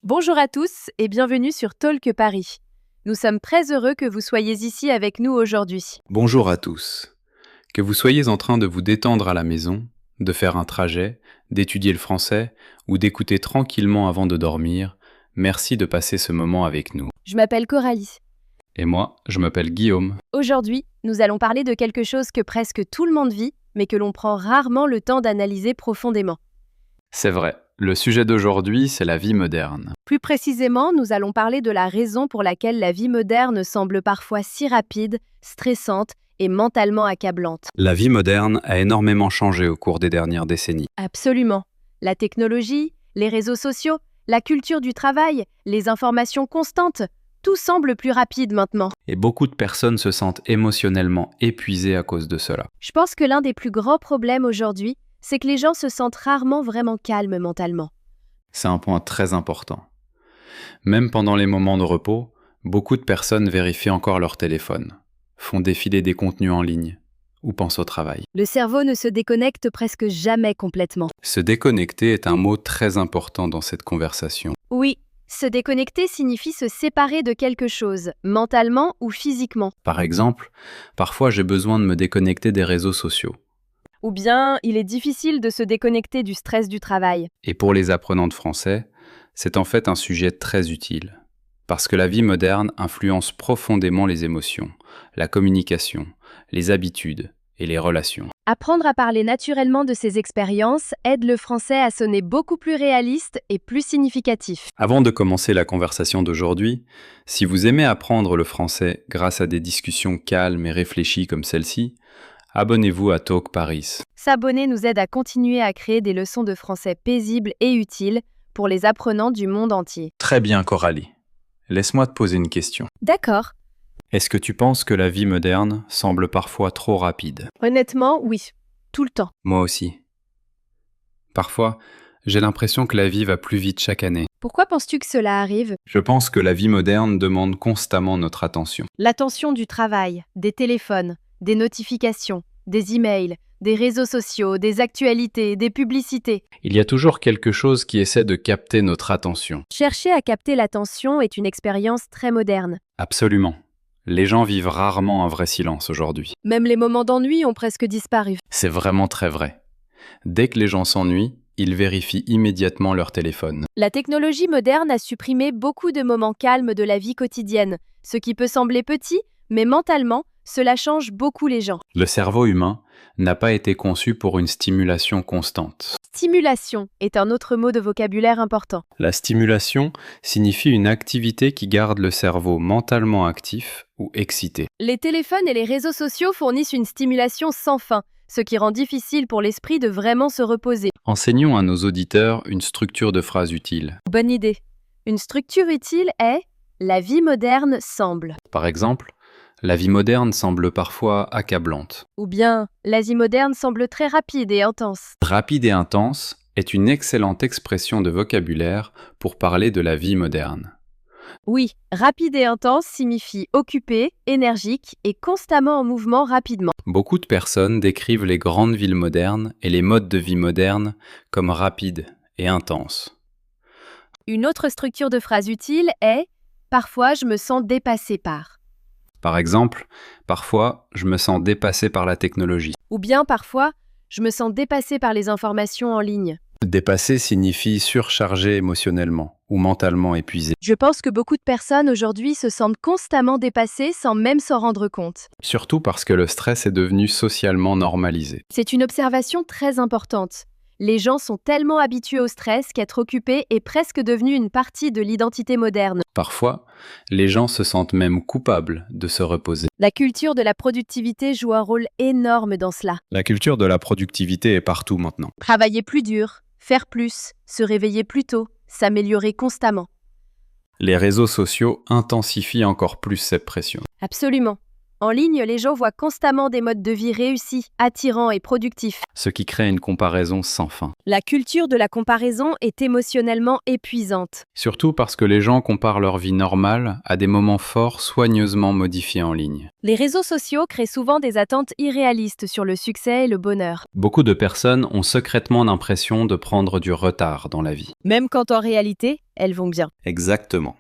Bonjour à tous et bienvenue sur Talk Paris. Nous sommes très heureux que vous soyez ici avec nous aujourd'hui. Bonjour à tous. Que vous soyez en train de vous détendre à la maison, de faire un trajet, d'étudier le français ou d'écouter tranquillement avant de dormir, merci de passer ce moment avec nous. Je m'appelle Coralie. Et moi, je m'appelle Guillaume. Aujourd'hui, nous allons parler de quelque chose que presque tout le monde vit, mais que l'on prend rarement le temps d'analyser profondément. C'est vrai, le sujet d'aujourd'hui, c'est la vie moderne. Plus précisément, nous allons parler de la raison pour laquelle la vie moderne semble parfois si rapide, stressante et mentalement accablante. La vie moderne a énormément changé au cours des dernières décennies. Absolument. La technologie, les réseaux sociaux, la culture du travail, les informations constantes, tout semble plus rapide maintenant. Et beaucoup de personnes se sentent émotionnellement épuisées à cause de cela. Je pense que l'un des plus grands problèmes aujourd'hui, c'est que les gens se sentent rarement vraiment calmes mentalement. C'est un point très important. Même pendant les moments de repos, beaucoup de personnes vérifient encore leur téléphone, font défiler des contenus en ligne ou pensent au travail. Le cerveau ne se déconnecte presque jamais complètement. Se déconnecter est un mot très important dans cette conversation. Oui, se déconnecter signifie se séparer de quelque chose, mentalement ou physiquement. Par exemple, parfois j'ai besoin de me déconnecter des réseaux sociaux. Ou bien, il est difficile de se déconnecter du stress du travail. Et pour les apprenants de français, c'est en fait un sujet très utile. Parce que la vie moderne influence profondément les émotions, la communication, les habitudes et les relations. Apprendre à parler naturellement de ses expériences aide le français à sonner beaucoup plus réaliste et plus significatif. Avant de commencer la conversation d'aujourd'hui, si vous aimez apprendre le français grâce à des discussions calmes et réfléchies comme celle-ci, abonnez-vous à Talk Paris. S'abonner nous aide à continuer à créer des leçons de français paisibles et utiles pour les apprenants du monde entier. Très bien, Coralie. Laisse-moi te poser une question. D'accord. Est-ce que tu penses que la vie moderne semble parfois trop rapide ? Honnêtement, oui. Tout le temps. Moi aussi. Parfois, j'ai l'impression que la vie va plus vite chaque année. Pourquoi penses-tu que cela arrive ? Je pense que la vie moderne demande constamment notre attention. L'attention du travail, des téléphones, des notifications, des emails, des réseaux sociaux, des actualités, des publicités. Il y a toujours quelque chose qui essaie de capter notre attention. Chercher à capter l'attention est une expérience très moderne. Absolument. Les gens vivent rarement un vrai silence aujourd'hui. Même les moments d'ennui ont presque disparu. C'est vraiment très vrai. Dès que les gens s'ennuient, ils vérifient immédiatement leur téléphone. La technologie moderne a supprimé beaucoup de moments calmes de la vie quotidienne, ce qui peut sembler petit, mais mentalement, cela change beaucoup les gens. Le cerveau humain n'a pas été conçu pour une stimulation constante. Stimulation est un autre mot de vocabulaire important. La stimulation signifie une activité qui garde le cerveau mentalement actif ou excité. Les téléphones et les réseaux sociaux fournissent une stimulation sans fin, ce qui rend difficile pour l'esprit de vraiment se reposer. Enseignons à nos auditeurs une structure de phrase utile. Bonne idée. Une structure utile est « la vie moderne semble ». Par exemple, la vie moderne semble parfois accablante. Ou bien « la vie moderne semble très rapide et intense ». Rapide et intense est une excellente expression de vocabulaire pour parler de la vie moderne. Oui, rapide et intense signifie occupé, énergique et constamment en mouvement rapidement. Beaucoup de personnes décrivent les grandes villes modernes et les modes de vie modernes comme rapides et intenses. Une autre structure de phrase utile est « parfois je me sens dépassé par ». Par exemple, parfois, je me sens dépassé par la technologie. Ou bien parfois, je me sens dépassé par les informations en ligne. Dépasser signifie surchargé émotionnellement ou mentalement épuisé. Je pense que beaucoup de personnes aujourd'hui se sentent constamment dépassées sans même s'en rendre compte. Surtout parce que le stress est devenu socialement normalisé. C'est une observation très importante. Les gens sont tellement habitués au stress qu'être occupé est presque devenu une partie de l'identité moderne. Parfois, les gens se sentent même coupables de se reposer. La culture de la productivité joue un rôle énorme dans cela. La culture de la productivité est partout maintenant. Travailler plus dur, faire plus, se réveiller plus tôt, s'améliorer constamment. Les réseaux sociaux intensifient encore plus cette pression. Absolument. En ligne, les gens voient constamment des modes de vie réussis, attirants et productifs. Ce qui crée une comparaison sans fin. La culture de la comparaison est émotionnellement épuisante. Surtout parce que les gens comparent leur vie normale à des moments forts soigneusement modifiés en ligne. Les réseaux sociaux créent souvent des attentes irréalistes sur le succès et le bonheur. Beaucoup de personnes ont secrètement l'impression de prendre du retard dans la vie. Même quand en réalité, elles vont bien. Exactement.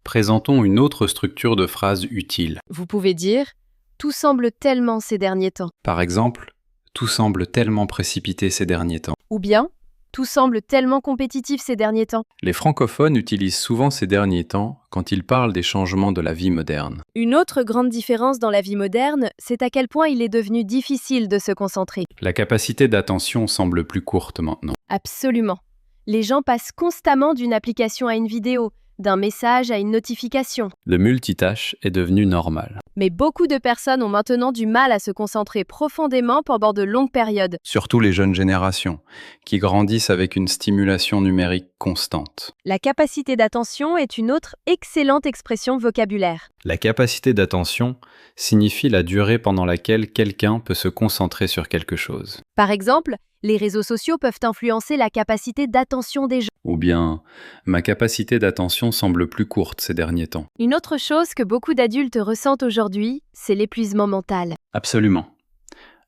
Présentons une autre structure de phrases utiles. Vous pouvez dire « Tout semble tellement ces derniers temps » Par exemple, tout semble tellement précipité ces derniers temps. ou bien « Tout semble tellement compétitif ces derniers temps ». Les francophones utilisent souvent ces derniers temps quand ils parlent des changements de la vie moderne. Une autre grande différence dans la vie moderne, c'est à quel point il est devenu difficile de se concentrer. La capacité d'attention semble plus courte maintenant. Absolument. Les gens passent constamment d'une application à une vidéo, d'un message à une notification. Le multitâche est devenu normal. Mais beaucoup de personnes ont maintenant du mal à se concentrer profondément pendant de longues périodes. Surtout les jeunes générations, qui grandissent avec une stimulation numérique constante. La capacité d'attention est une autre excellente expression vocabulaire. La capacité d'attention signifie la durée pendant laquelle quelqu'un peut se concentrer sur quelque chose. Par exemple, les réseaux sociaux peuvent influencer la capacité d'attention des gens. Ou bien, ma capacité d'attention semble plus courte ces derniers temps. Une autre chose que beaucoup d'adultes ressentent aujourd'hui, c'est l'épuisement mental. Absolument.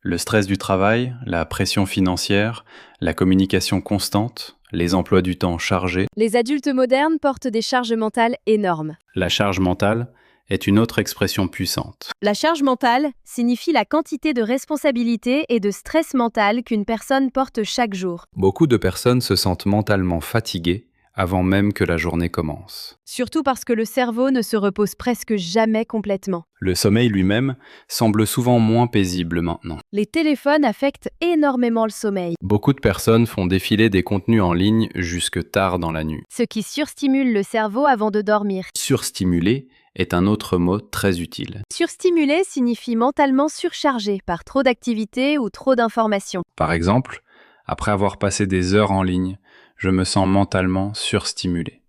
Le stress du travail, la pression financière, la communication constante, les emplois du temps chargés. Les adultes modernes portent des charges mentales énormes. La charge mentale est une autre expression puissante. La charge mentale signifie la quantité de responsabilité et de stress mental qu'une personne porte chaque jour. Beaucoup de personnes se sentent mentalement fatiguées avant même que la journée commence. Surtout parce que le cerveau ne se repose presque jamais complètement. Le sommeil lui-même semble souvent moins paisible maintenant. Les téléphones affectent énormément le sommeil, Beaucoup de personnes font défiler des contenus en ligne jusque tard dans la nuit. ce qui surstimule le cerveau avant de dormir. Surstimuler est un autre mot très utile. Surstimuler signifie mentalement surchargé par trop d'activités ou trop d'informations. Par exemple, après avoir passé des heures en ligne, je me sens mentalement surstimulé.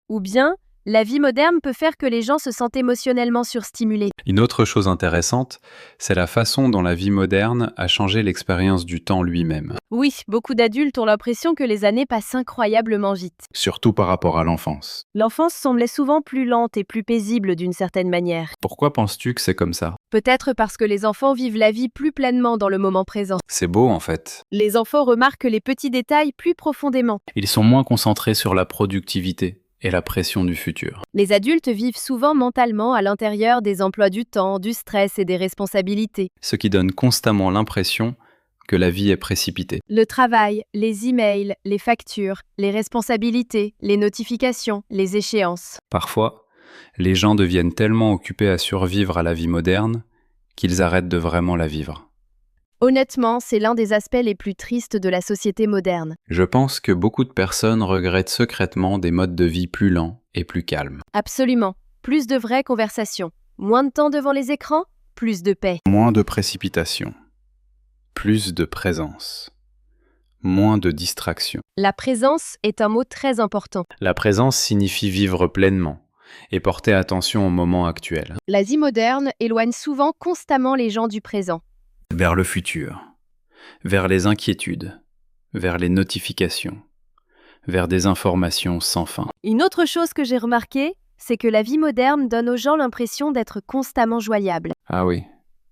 Ou bien, la vie moderne peut faire que les gens se sentent émotionnellement surstimulés. Une autre chose intéressante, c'est la façon dont la vie moderne a changé l'expérience du temps lui-même, Oui, beaucoup d'adultes ont l'impression que les années passent incroyablement vite. surtout par rapport à l'enfance. L'enfance semblait souvent plus lente et plus paisible d'une certaine manière. Pourquoi penses-tu que c'est comme ça? Peut-être parce que les enfants vivent la vie plus pleinement dans le moment présent. C'est beau en fait. Les enfants remarquent les petits détails plus profondément. Ils sont moins concentrés sur la productivité et la pression du futur. Les adultes vivent souvent mentalement à l'intérieur des emplois du temps, du stress et des responsabilités. Ce qui donne constamment l'impression que la vie est précipitée. Le travail, les emails, les factures, les responsabilités, les notifications, les échéances. Parfois, les gens deviennent tellement occupés à survivre à la vie moderne qu'ils arrêtent de vraiment la vivre. Honnêtement, c'est l'un des aspects les plus tristes de la société moderne. Je pense que beaucoup de personnes regrettent secrètement des modes de vie plus lents et plus calmes. Absolument. Plus de vraies conversations. Moins de temps devant les écrans, plus de paix. Moins de précipitation. Plus de présence. Moins de distraction. La présence est un mot très important. La présence signifie vivre pleinement et porter attention au moment actuel. La vie moderne éloigne souvent constamment les gens du présent. Vers le futur, vers les inquiétudes, vers les notifications, vers des informations sans fin. Une autre chose que j'ai remarqué, c'est que la vie moderne donne aux gens l'impression d'être constamment joignables. Ah oui,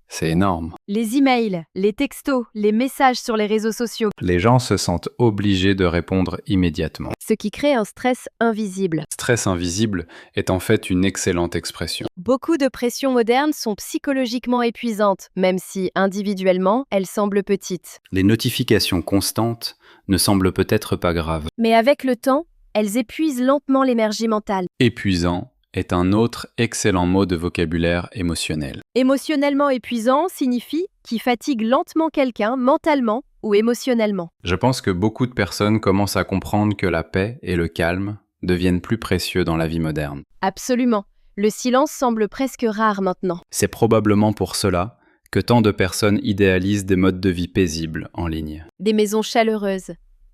c'est énorme. Les emails, les textos, les messages sur les réseaux sociaux, Les gens se sentent obligés de répondre immédiatement. ce qui crée un stress invisible. Stress invisible est en fait une excellente expression. Beaucoup de pressions modernes sont psychologiquement épuisantes, même si, individuellement, elles semblent petites. Les notifications constantes ne semblent peut-être pas graves. Mais avec le temps, elles épuisent lentement l'énergie mentale. Épuisant est un autre excellent mot de vocabulaire émotionnel. Émotionnellement épuisant signifie qui fatigue lentement quelqu'un mentalement ou émotionnellement. Je pense que beaucoup de personnes commencent à comprendre que la paix et le calme deviennent plus précieux dans la vie moderne. Absolument. Le silence semble presque rare maintenant. C'est probablement pour cela que tant de personnes idéalisent des modes de vie paisibles en ligne. Des maisons chaleureuses,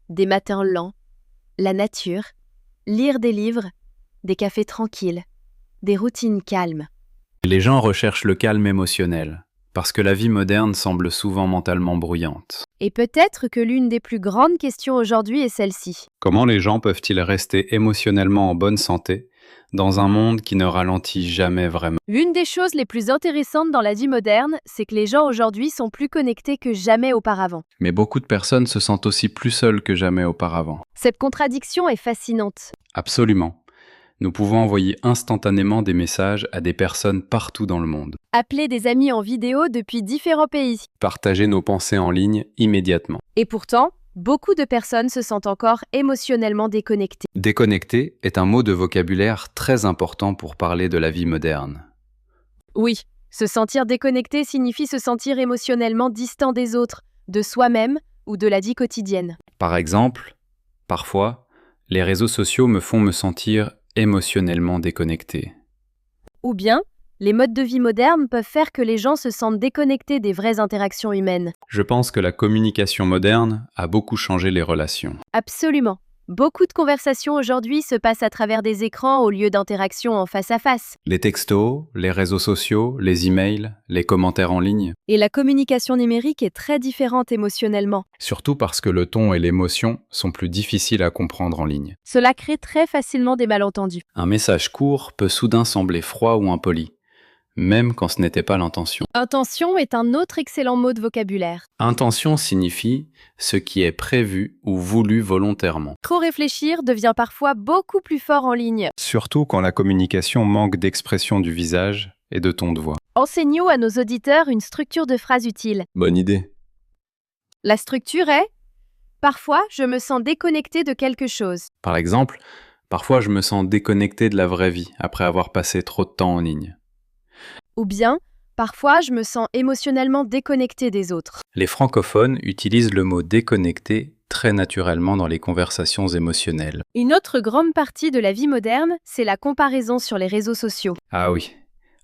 des matins lents, la nature, lire des livres, des cafés tranquilles. des routines calmes. Les gens recherchent le calme émotionnel, parce que la vie moderne semble souvent mentalement bruyante. Et peut-être que l'une des plus grandes questions aujourd'hui est celle-ci. Comment les gens peuvent-ils rester émotionnellement en bonne santé dans un monde qui ne ralentit jamais vraiment? L'une des choses les plus intéressantes dans la vie moderne, c'est que les gens aujourd'hui sont plus connectés que jamais auparavant. Mais beaucoup de personnes se sentent aussi plus seules que jamais auparavant. Cette contradiction est fascinante. Absolument. Nous pouvons envoyer instantanément des messages à des personnes partout dans le monde. Appeler des amis en vidéo depuis différents pays. Partager nos pensées en ligne immédiatement. Et pourtant, beaucoup de personnes se sentent encore émotionnellement déconnectées. Déconnecter est un mot de vocabulaire très important pour parler de la vie moderne. Oui, se sentir déconnecté signifie se sentir émotionnellement distant des autres, de soi-même ou de la vie quotidienne. Par exemple, parfois, les réseaux sociaux me font me sentir émotionnellement déconnecté. Ou bien, les modes de vie modernes peuvent faire que les gens se sentent déconnectés des vraies interactions humaines. Je pense que la communication moderne a beaucoup changé les relations. Absolument. Beaucoup de conversations aujourd'hui se passent à travers des écrans au lieu d'interactions en face à face. Les textos, les réseaux sociaux, les emails, les commentaires en ligne. Et la communication numérique est très différente émotionnellement. Surtout parce que le ton et l'émotion sont plus difficiles à comprendre en ligne. Cela crée très facilement des malentendus. Un message court peut soudain sembler froid ou impoli, même quand ce n'était pas l'intention. Intention est un autre excellent mot de vocabulaire. Intention signifie ce qui est prévu ou voulu volontairement. Trop réfléchir devient parfois beaucoup plus fort en ligne. Surtout quand la communication manque d'expression du visage et de ton de voix. Enseignons à nos auditeurs une structure de phrase utile. Bonne idée. La structure est « Parfois, je me sens déconnecté de quelque chose. Par exemple, parfois je me sens déconnecté de la vraie vie après avoir passé trop de temps en ligne. » Ou bien « Parfois, je me sens émotionnellement déconnecté des autres. » Les francophones utilisent le mot déconnecté très naturellement dans les conversations émotionnelles. Une autre grande partie de la vie moderne, c'est la comparaison sur les réseaux sociaux. Ah oui,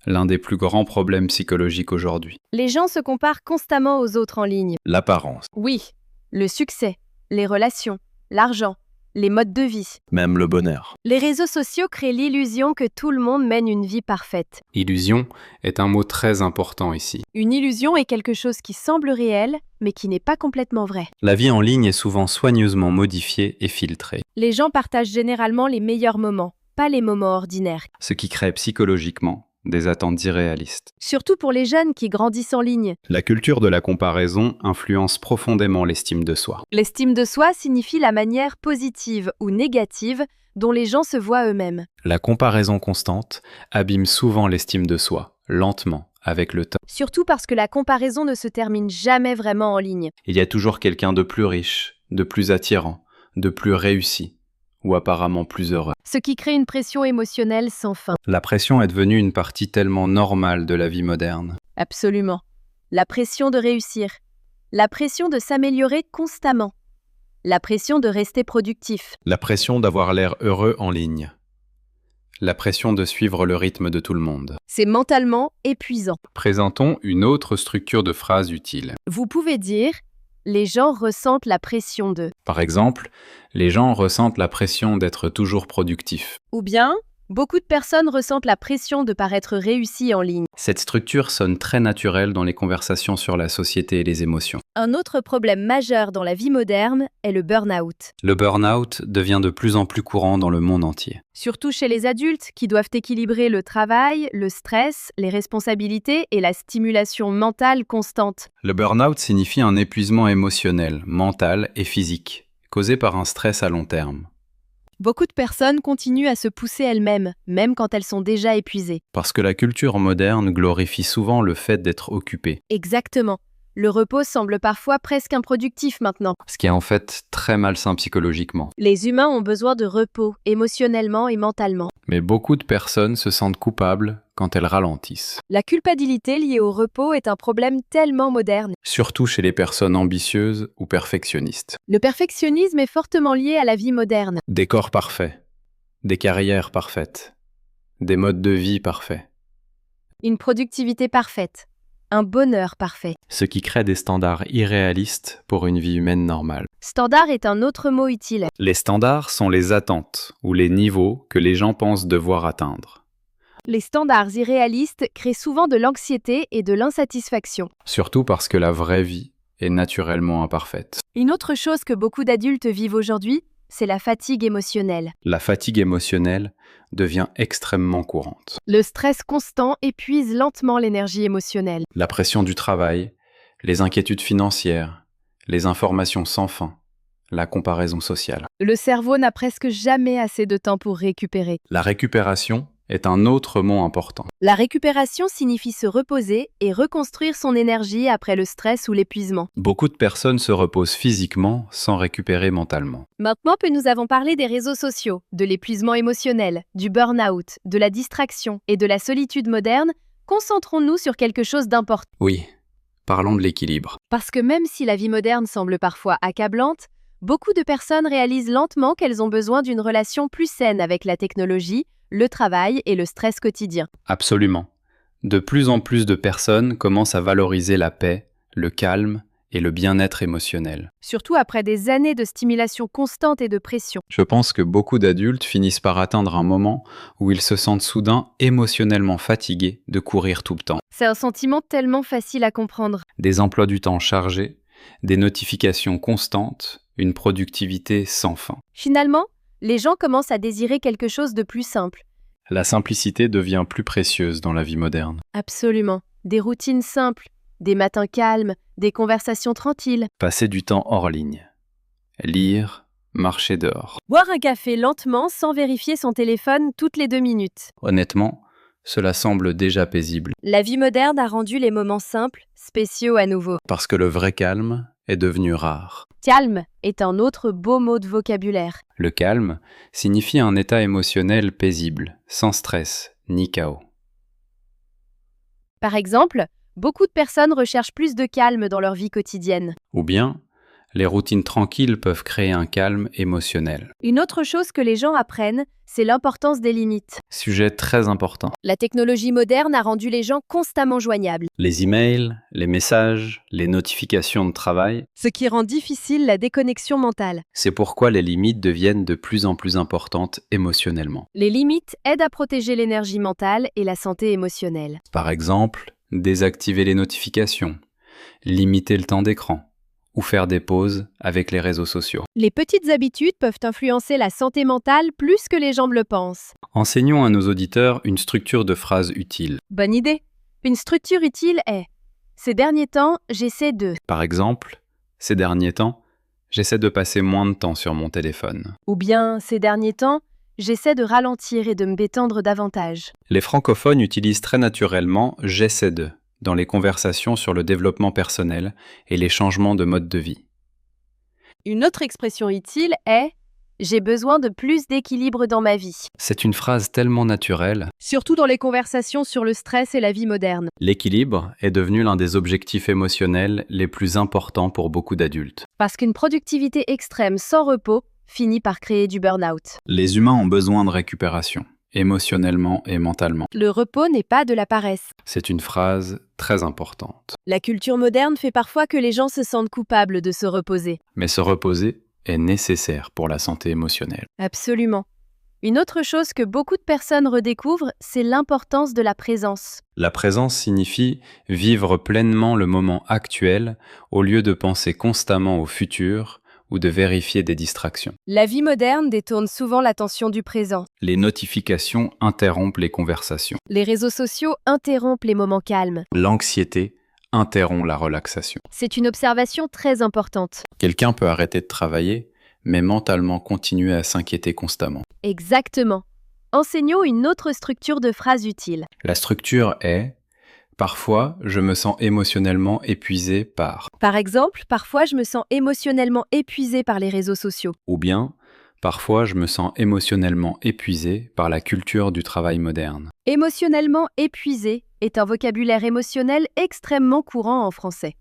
l'un des plus grands problèmes psychologiques aujourd'hui. Les gens se comparent constamment aux autres en ligne. L'apparence. Oui, le succès, les relations, l'argent, les modes de vie. Même le bonheur. Les réseaux sociaux créent l'illusion que tout le monde mène une vie parfaite. Illusion est un mot très important ici. Une illusion est quelque chose qui semble réel, mais qui n'est pas complètement vrai. La vie en ligne est souvent soigneusement modifiée et filtrée, Les gens partagent généralement les meilleurs moments, pas les moments ordinaires. ce qui crée psychologiquement des attentes irréalistes. Surtout pour les jeunes qui grandissent en ligne. La culture de la comparaison influence profondément l'estime de soi. L'estime de soi signifie la manière positive ou négative dont les gens se voient eux-mêmes. La comparaison constante abîme souvent l'estime de soi, lentement, avec le temps. Surtout parce que la comparaison ne se termine jamais vraiment en ligne. Il y a toujours quelqu'un de plus riche, de plus attirant, de plus réussi, ou apparemment plus heureux. Ce qui crée une pression émotionnelle sans fin. La pression est devenue une partie tellement normale de la vie moderne. Absolument. La pression de réussir. La pression de s'améliorer constamment. La pression de rester productif. La pression d'avoir l'air heureux en ligne. La pression de suivre le rythme de tout le monde. C'est mentalement épuisant. Présentons une autre structure de phrase utile. Vous pouvez dire « les gens ressentent la pression de Par exemple, les gens ressentent la pression d'être toujours productifs. » ou bien « beaucoup de personnes ressentent la pression de paraître réussies en ligne ». Cette structure sonne très naturelle dans les conversations sur la société et les émotions. Un autre problème majeur dans la vie moderne est le burn-out. Le burn-out devient de plus en plus courant dans le monde entier. Surtout chez les adultes qui doivent équilibrer le travail, le stress, les responsabilités et la stimulation mentale constante. Le burn-out signifie un épuisement émotionnel, mental et physique, causé par un stress à long terme. Beaucoup de personnes continuent à se pousser elles-mêmes, même quand elles sont déjà épuisées. Parce que la culture moderne glorifie souvent le fait d'être occupé, Exactement. Le repos semble parfois presque improductif maintenant. ce qui est en fait très malsain psychologiquement. Les humains ont besoin de repos, émotionnellement et mentalement. Mais beaucoup de personnes se sentent coupables quand elles ralentissent. La culpabilité liée au repos est un problème tellement moderne. Surtout chez les personnes ambitieuses ou perfectionnistes. Le perfectionnisme est fortement lié à la vie moderne. Des corps parfaits, des carrières parfaites, des modes de vie parfaits. Une productivité parfaite. Un bonheur parfait. Ce qui crée des standards irréalistes pour une vie humaine normale. Standard est un autre mot utile. Les standards sont les attentes ou les niveaux que les gens pensent devoir atteindre. Les standards irréalistes créent souvent de l'anxiété et de l'insatisfaction. Surtout parce que la vraie vie est naturellement imparfaite. Une autre chose que beaucoup d'adultes vivent aujourd'hui, c'est la fatigue émotionnelle. La fatigue émotionnelle devient extrêmement courante. Le stress constant épuise lentement l'énergie émotionnelle. La pression du travail, les inquiétudes financières, les informations sans fin, la comparaison sociale. Le cerveau n'a presque jamais assez de temps pour récupérer. La récupération est un autre mot important. La récupération signifie se reposer et reconstruire son énergie après le stress ou l'épuisement. Beaucoup de personnes se reposent physiquement sans récupérer mentalement. Maintenant que nous avons parlé des réseaux sociaux, de l'épuisement émotionnel, du burn-out, de la distraction et de la solitude moderne, concentrons-nous sur quelque chose d'important. Oui, parlons de l'équilibre. Parce que même si la vie moderne semble parfois accablante, beaucoup de personnes réalisent lentement qu'elles ont besoin d'une relation plus saine avec la technologie, le travail et le stress quotidien. Absolument. De plus en plus de personnes commencent à valoriser la paix, le calme et le bien-être émotionnel. Surtout après des années de stimulation constante et de pression. Je pense que beaucoup d'adultes finissent par atteindre un moment où ils se sentent soudain émotionnellement fatigués de courir tout le temps. C'est un sentiment tellement facile à comprendre. Des emplois du temps chargés, des notifications constantes, une productivité sans fin. Finalement, les gens commencent à désirer quelque chose de plus simple. La simplicité devient plus précieuse dans la vie moderne. Absolument. Des routines simples, des matins calmes, des conversations tranquilles. Passer du temps hors ligne. Lire, marcher dehors. Boire un café lentement sans vérifier son téléphone toutes les 2 minutes. Honnêtement, cela semble déjà paisible. La vie moderne a rendu les moments simples, spéciaux à nouveau. Parce que le vrai calme est devenu rare. Calme est un autre beau mot de vocabulaire. Le calme signifie un état émotionnel paisible, sans stress ni chaos. Par exemple, beaucoup de personnes recherchent plus de calme dans leur vie quotidienne. Ou bien, les routines tranquilles peuvent créer un calme émotionnel. Une autre chose que les gens apprennent, c'est l'importance des limites. Sujet très important. La technologie moderne a rendu les gens constamment joignables, Les emails, les messages, les notifications de travail, ce qui rend difficile la déconnexion mentale. c'est pourquoi les limites deviennent de plus en plus importantes émotionnellement. Les limites aident à protéger l'énergie mentale et la santé émotionnelle. Par exemple, désactiver les notifications, limiter le temps d'écran, ou faire des pauses avec les réseaux sociaux. Les petites habitudes peuvent influencer la santé mentale plus que les gens le pensent. Enseignons à nos auditeurs une structure de phrases utiles. Bonne idée. Une structure utile est « Ces derniers temps, j'essaie de… Par exemple, ces derniers temps, j'essaie de passer moins de temps sur mon téléphone. » ou bien « Ces derniers temps, j'essaie de ralentir et de me détendre davantage. » Les francophones utilisent très naturellement « j'essaie de » dans les conversations sur le développement personnel et les changements de mode de vie. Une autre expression utile est « J'ai besoin de plus d'équilibre dans ma vie ». C'est une phrase tellement naturelle. Surtout dans les conversations sur le stress et la vie moderne. L'équilibre est devenu l'un des objectifs émotionnels les plus importants pour beaucoup d'adultes. Parce qu'une productivité extrême sans repos finit par créer du burn-out. Les humains ont besoin de récupération, émotionnellement et mentalement. Le repos n'est pas de la paresse. C'est une phrase très importante. La culture moderne fait parfois que les gens se sentent coupables de se reposer. Mais se reposer est nécessaire pour la santé émotionnelle. Absolument. Une autre chose que beaucoup de personnes redécouvrent, c'est l'importance de la présence. La présence signifie vivre pleinement le moment actuel au lieu de penser constamment au futur ou de vérifier des distractions. La vie moderne détourne souvent l'attention du présent. Les notifications interrompent les conversations. Les réseaux sociaux interrompent les moments calmes. L'anxiété interrompt la relaxation. C'est une observation très importante. Quelqu'un peut arrêter de travailler, mais mentalement continuer à s'inquiéter constamment. Exactement. Enseignons une autre structure de phrase utile. La structure est « Parfois, je me sens émotionnellement épuisé par… Par exemple, parfois je me sens émotionnellement épuisé par les réseaux sociaux. » ou bien « Parfois, je me sens émotionnellement épuisé par la culture du travail moderne. » Émotionnellement épuisé est un vocabulaire émotionnel extrêmement courant en français.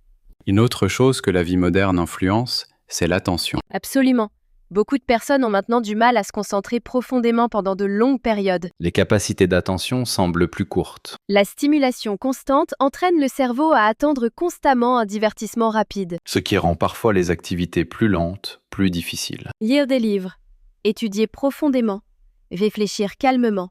Une autre chose que la vie moderne influence, c'est l'attention. Absolument. Beaucoup de personnes ont maintenant du mal à se concentrer profondément pendant de longues périodes. Les capacités d'attention semblent plus courtes. La stimulation constante entraîne le cerveau à attendre constamment un divertissement rapide. Ce qui rend parfois les activités plus lentes, plus difficiles. Lire des livres, étudier profondément, réfléchir calmement,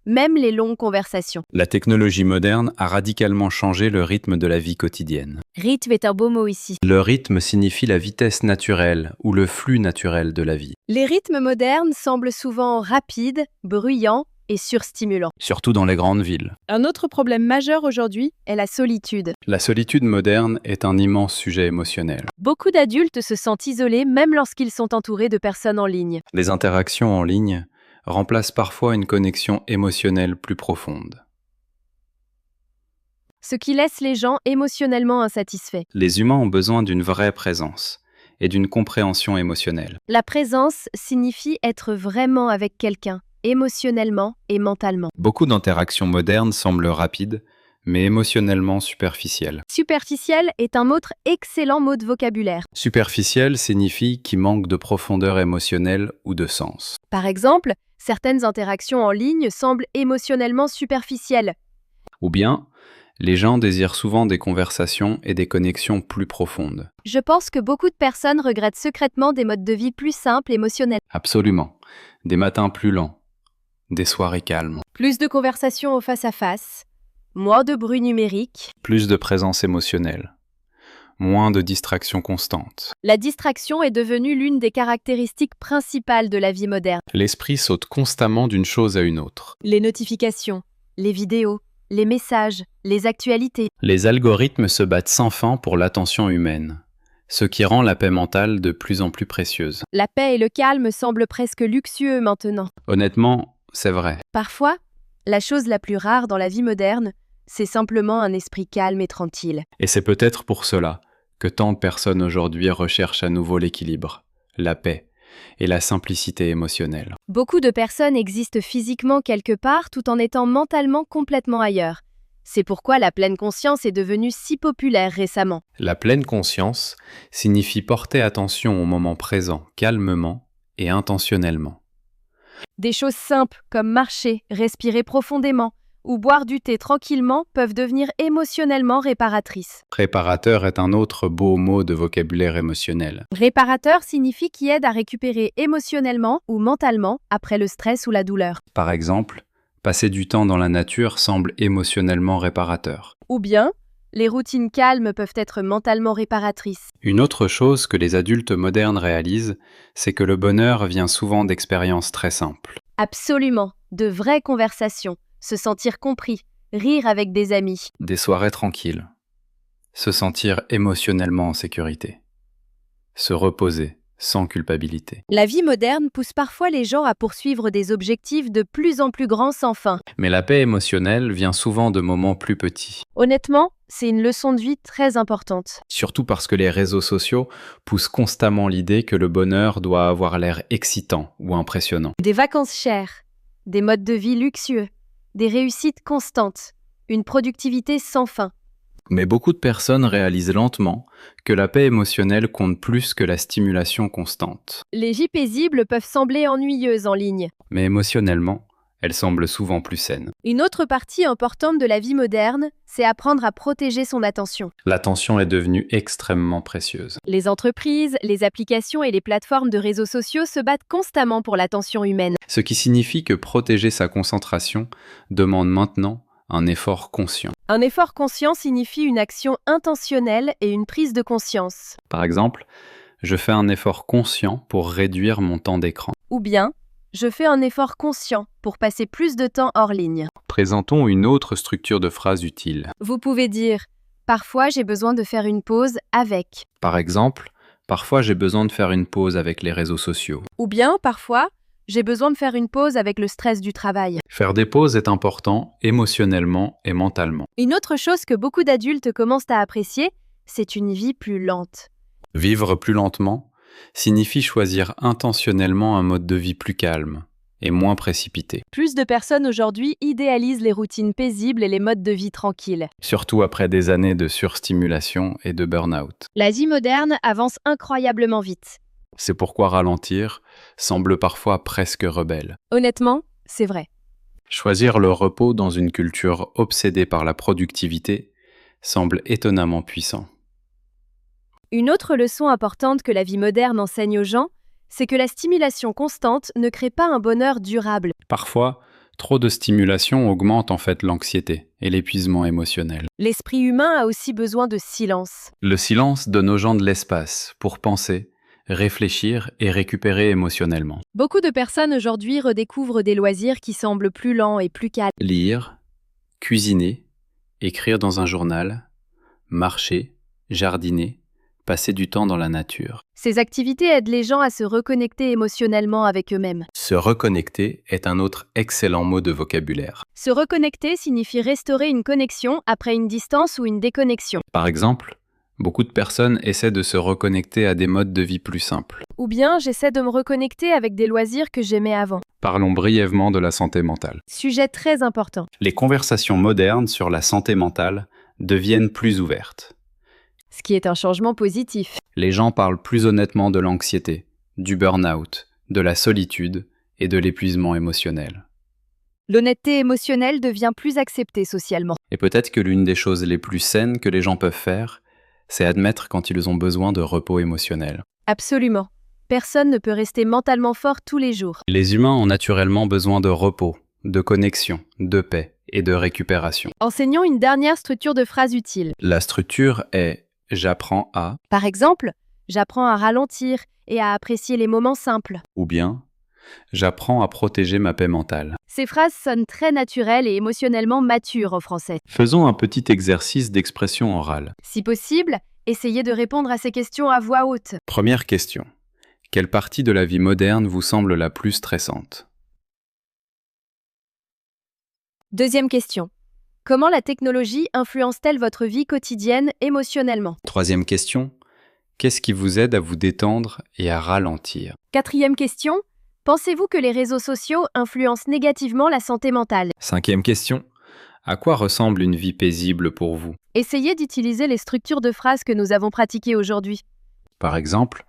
même les longues conversations. La technologie moderne a radicalement changé le rythme de la vie quotidienne. Rythme est un beau mot ici. Le rythme signifie la vitesse naturelle ou le flux naturel de la vie, Les rythmes modernes semblent souvent rapides, bruyants et surstimulants. surtout dans les grandes villes. Un autre problème majeur aujourd'hui est la solitude. La solitude moderne est un immense sujet émotionnel. Beaucoup d'adultes se sentent isolés même lorsqu'ils sont entourés de personnes en ligne. Les interactions en ligne remplacent parfois une connexion émotionnelle plus profonde. Ce qui laisse les gens émotionnellement insatisfaits. Les humains ont besoin d'une vraie présence et d'une compréhension émotionnelle. La présence signifie être vraiment avec quelqu'un, émotionnellement et mentalement. Beaucoup d'interactions modernes semblent rapides, mais émotionnellement superficielles. Superficiel est un autre excellent mot de vocabulaire. Superficiel signifie qui manque de profondeur émotionnelle ou de sens. Par exemple, certaines interactions en ligne semblent émotionnellement superficielles. Ou bien, les gens désirent souvent des conversations et des connexions plus profondes. Je pense que beaucoup de personnes regrettent secrètement des modes de vie plus simples émotionnels. Absolument. Des matins plus lents, des soirées calmes, Plus de conversations au face-à-face, moins de bruit numérique. plus de présence émotionnelle, moins de distractions constantes. La distraction est devenue l'une des caractéristiques principales de la vie moderne. L'esprit saute constamment d'une chose à une autre. Les notifications, les vidéos, les messages, les actualités. Les algorithmes se battent sans fin pour l'attention humaine, ce qui rend la paix mentale de plus en plus précieuse. La paix et le calme semblent presque luxueux maintenant. Honnêtement, c'est vrai. Parfois, la chose la plus rare dans la vie moderne, c'est simplement un esprit calme et tranquille. Et c'est peut-être pour cela que tant de personnes aujourd'hui recherchent à nouveau l'équilibre, la paix et la simplicité émotionnelle. Beaucoup de personnes existent physiquement quelque part tout en étant mentalement complètement ailleurs. C'est pourquoi la pleine conscience est devenue si populaire récemment. La pleine conscience signifie porter attention au moment présent calmement et intentionnellement. Des choses simples comme marcher, respirer profondément ou boire du thé tranquillement peuvent devenir émotionnellement réparatrices. Réparateur est un autre beau mot de vocabulaire émotionnel. Réparateur signifie qui aide à récupérer émotionnellement ou mentalement après le stress ou la douleur. Par exemple, passer du temps dans la nature semble émotionnellement réparateur. Ou bien, les routines calmes peuvent être mentalement réparatrices. Une autre chose que les adultes modernes réalisent, c'est que le bonheur vient souvent d'expériences très simples. Absolument, de vraies conversations, se sentir compris, rire avec des amis. Des soirées tranquilles. Se sentir émotionnellement en sécurité. Se reposer sans culpabilité. La vie moderne pousse parfois les gens à poursuivre des objectifs de plus en plus grands sans fin. Mais la paix émotionnelle vient souvent de moments plus petits. Honnêtement, c'est une leçon de vie très importante. Surtout parce que les réseaux sociaux poussent constamment l'idée que le bonheur doit avoir l'air excitant ou impressionnant. Des vacances chères, des modes de vie luxueux, des réussites constantes, une productivité sans fin. Mais beaucoup de personnes réalisent lentement que la paix émotionnelle compte plus que la stimulation constante. Les vies paisibles peuvent sembler ennuyeuses en ligne. Mais émotionnellement, elles semblent souvent plus saines. Une autre partie importante de la vie moderne, c'est apprendre à protéger son attention. L'attention est devenue extrêmement précieuse. Les entreprises, les applications et les plateformes de réseaux sociaux se battent constamment pour l'attention humaine. Ce qui signifie que protéger sa concentration demande maintenant un effort conscient. Un effort conscient signifie une action intentionnelle et une prise de conscience. Par exemple, je fais un effort conscient pour réduire mon temps d'écran. Ou bien, je fais un effort conscient pour passer plus de temps hors ligne. Présentons une autre structure de phrase utile. Vous pouvez dire « Parfois j'ai besoin de faire une pause avec ». Par exemple, parfois j'ai besoin de faire une pause avec les réseaux sociaux. Ou bien, parfois, j'ai besoin de faire une pause avec le stress du travail. Faire des pauses est important émotionnellement et mentalement. Une autre chose que beaucoup d'adultes commencent à apprécier, c'est une vie plus lente. Vivre plus lentement signifie choisir intentionnellement un mode de vie plus calme et moins précipité, Plus de personnes aujourd'hui idéalisent les routines paisibles et les modes de vie tranquilles. surtout après des années de surstimulation et de burn-out. La vie moderne avance incroyablement vite. C'est pourquoi ralentir semble parfois presque rebelle. Honnêtement, c'est vrai. Choisir le repos dans une culture obsédée par la productivité semble étonnamment puissant. Une autre leçon importante que la vie moderne enseigne aux gens, c'est que la stimulation constante ne crée pas un bonheur durable. Parfois, Trop de stimulation augmente en fait l'anxiété et l'épuisement émotionnel. L'esprit humain a aussi besoin de silence. Le silence donne aux gens de l'espace pour penser, réfléchir et récupérer émotionnellement. Beaucoup de personnes aujourd'hui redécouvrent des loisirs qui semblent plus lents et plus calmes. Lire, cuisiner, écrire dans un journal, marcher, jardiner, passer du temps dans la nature. Ces activités aident les gens à se reconnecter émotionnellement avec eux-mêmes. Se reconnecter est un autre excellent mot de vocabulaire. Se reconnecter signifie restaurer une connexion après une distance ou une déconnexion. Par exemple, beaucoup de personnes essaient de se reconnecter à des modes de vie plus simples. Ou bien j'essaie de me reconnecter avec des loisirs que j'aimais avant. Parlons brièvement de la santé mentale. Sujet très important. Les conversations modernes sur la santé mentale deviennent plus ouvertes. Ce qui est un changement positif. Les gens parlent plus honnêtement de l'anxiété, du burn-out, de la solitude et de l'épuisement émotionnel. L'honnêteté émotionnelle devient plus acceptée socialement. Et peut-être que l'une des choses les plus saines que les gens peuvent faire, c'est admettre quand ils ont besoin de repos émotionnel. Absolument. Personne ne peut rester mentalement fort tous les jours. Les humains ont naturellement besoin de repos, de connexion, de paix et de récupération. Enseignons une dernière structure de phrase utile. La structure est « j'apprends à » Par exemple, j'apprends à ralentir et à apprécier les moments simples. ou bien « j'apprends à protéger ma paix mentale ». Ces phrases sonnent très naturelles et émotionnellement matures en français. Faisons un petit exercice d'expression orale. Si possible, essayez de répondre à ces questions à voix haute. Première question. Quelle partie de la vie moderne vous semble la plus stressante ? Deuxième question. Comment la technologie influence-t-elle votre vie quotidienne émotionnellement? Troisième question. Qu'est-ce qui vous aide à vous détendre et à ralentir ? Quatrième question. Pensez-vous que les réseaux sociaux influencent négativement la santé mentale? Cinquième question. À quoi ressemble une vie paisible pour vous ? Essayez d'utiliser les structures de phrases que nous avons pratiquées aujourd'hui. Par exemple,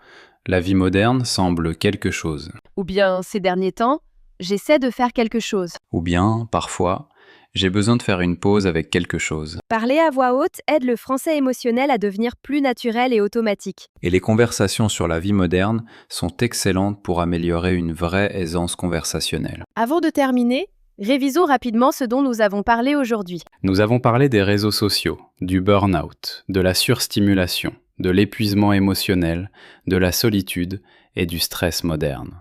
la vie moderne semble quelque chose. Ou bien, ces derniers temps, j'essaie de faire quelque chose. Ou bien, parfois, j'ai besoin de faire une pause avec quelque chose. Parler à voix haute aide le français émotionnel à devenir plus naturel et automatique. Et les conversations sur la vie moderne sont excellentes pour améliorer une vraie aisance conversationnelle. Avant de terminer, révisons rapidement ce dont nous avons parlé aujourd'hui. Nous avons parlé des réseaux sociaux, du burn-out, de la surstimulation, de l'épuisement émotionnel, de la solitude et du stress moderne.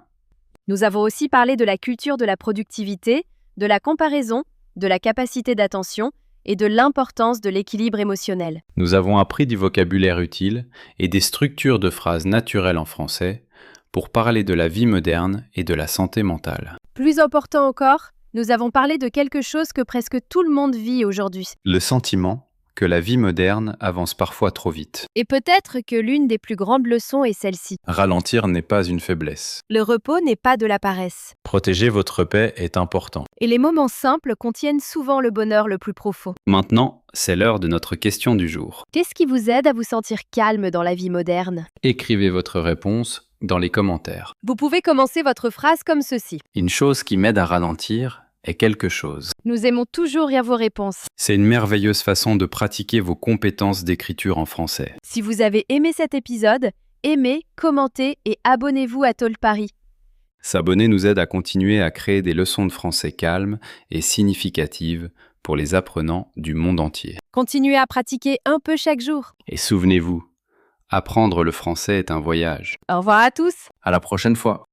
Nous avons aussi parlé de la culture de la productivité, de la comparaison, de la capacité d'attention et de l'importance de l'équilibre émotionnel. Nous avons appris du vocabulaire utile et des structures de phrases naturelles en français pour parler de la vie moderne et de la santé mentale. Plus important encore, nous avons parlé de quelque chose que presque tout le monde vit aujourd'hui. Le sentiment que la vie moderne avance parfois trop vite. Et peut-être que l'une des plus grandes leçons est celle-ci. Ralentir n'est pas une faiblesse. Le repos n'est pas de la paresse. Protéger votre paix est important. Et les moments simples contiennent souvent le bonheur le plus profond. Maintenant, c'est l'heure de notre question du jour. Qu'est-ce qui vous aide à vous sentir calme dans la vie moderne? Écrivez votre réponse dans les commentaires. Vous pouvez commencer votre phrase comme ceci. Une chose qui m'aide à ralentir est quelque chose. Nous aimons toujours lire vos réponses. C'est une merveilleuse façon de pratiquer vos compétences d'écriture en français. Si vous avez aimé cet épisode, aimez, commentez et abonnez-vous à Talk Paris. S'abonner nous aide à continuer à créer des leçons de français calmes et significatives pour les apprenants du monde entier. Continuez à pratiquer un peu chaque jour. Et souvenez-vous, apprendre le français est un voyage. Au revoir à tous. À la prochaine fois.